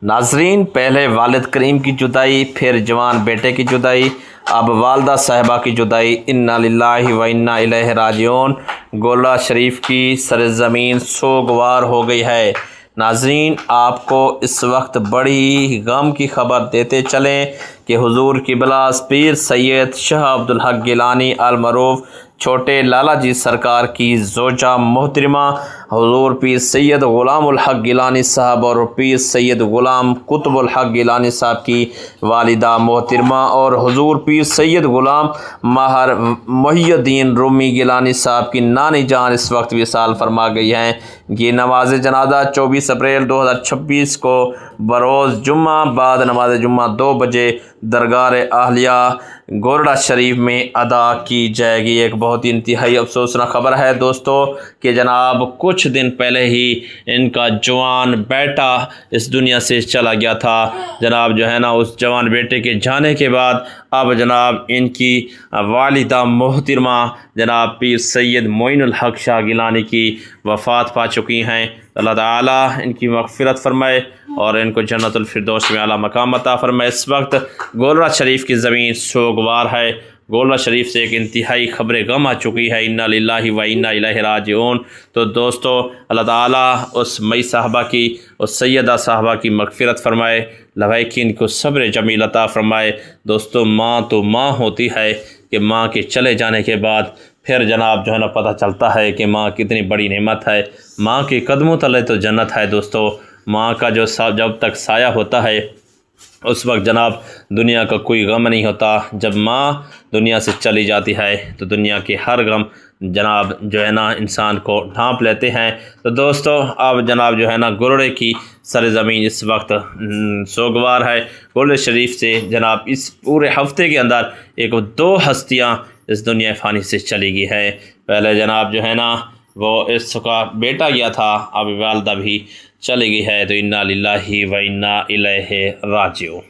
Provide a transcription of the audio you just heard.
नाजरीन, पहले वालिद करीम की जुदाई, फिर जवान बेटे की जुदाई, अब वालदा साहिबा की जुदाई। इन्ना लिल्लाहि व इन्ना इलैहि राजिऊन। गोला शरीफ की सरज़मीन सोगवार हो गई है। नाजरीन, आपको इस वक्त बड़ी गम की खबर देते चलें कि हुजूर क़िबला पीर सैयद शाह अब्दुल हक गिलानी अल मरूफ छोटे लाला जी सरकार की ज़ोजा मोहतरमा हुजूर पीर सैयद ग़ुलामुल हक गिलानी साहब और पीर सैयद ग़ुलाम कुतुबुल हक गिलानी साहब की वालिदा मोहतरमा और हुजूर पीर सैयद ग़ुलाम महर मोहिउद्दीन रूमी गिलानी साहब की नानी जान इस वक्त विसाल फरमा गई हैं। ये नमाज जनाजा 24 अप्रैल 2026 को बरोज़ जुम्मा बाद नमाज जुम्मा 2 बजे दरगाह आहलिया गोरडा शरीफ में अदा की जाएगी। एक बहुत ही इंतहाई अफसोसनाक खबर है दोस्तों कि जनाब कुछ दिन पहले ही इनका जवान बेटा इस दुनिया से चला गया था। जनाब जो है ना, उस जवान बेटे के जाने के बाद अब जनाब इनकी वालिदा मोहतरमा जनाब पीर सैयद मोइनुल हक शाह गिलानी की वफ़ात पा चुकी हैं। अल्लाह ताला इनकी मग़फ़िरत फ़रमाए और इनको जन्नतुल फिरदौस में आला मकाम अता फ़रमाए। इस वक्त गोलरा शरीफ की ज़मीन सोगवार है। गोलरा शरीफ से एक इंतहाई खबर गम आ चुकी है। इन्ना लिल्लाहि व इन्ना इलैहि राजिऊन। तो दोस्तों, अल्लाह ताला उस मई साहबा की, उस सैयदा साहबा की मग़फ़िरत फ़रमाए, लवाइकिन को सब्र जमील अता फ़रमाए। दोस्तों, माँ तो माँ होती है कि माँ के चले जाने के बाद फिर जनाब जो है ना पता चलता है कि माँ कितनी बड़ी नेमत है। माँ के कदमों तले तो जन्नत है दोस्तों। माँ का जो जब तक साया होता है उस वक्त जनाब दुनिया का कोई गम नहीं होता। जब माँ दुनिया से चली जाती है तो दुनिया के हर गम जनाब जो है ना इंसान को ढांप लेते हैं। तो दोस्तों, अब जनाब जो है ना गुरड़े की सरज़मीन इस वक्त सोगवार है। गोरडे शरीफ से जनाब इस पूरे हफ्ते के अंदर एक 2 हस्तियाँ इस दुनिया फ़ानी से चली गई है। पहले जनाब जो है ना वो इसका बेटा गया था, अब वालदा भी चली गई है। तो इन्ना लिल्लाहि व इन्ना इलैहि राजिऊन।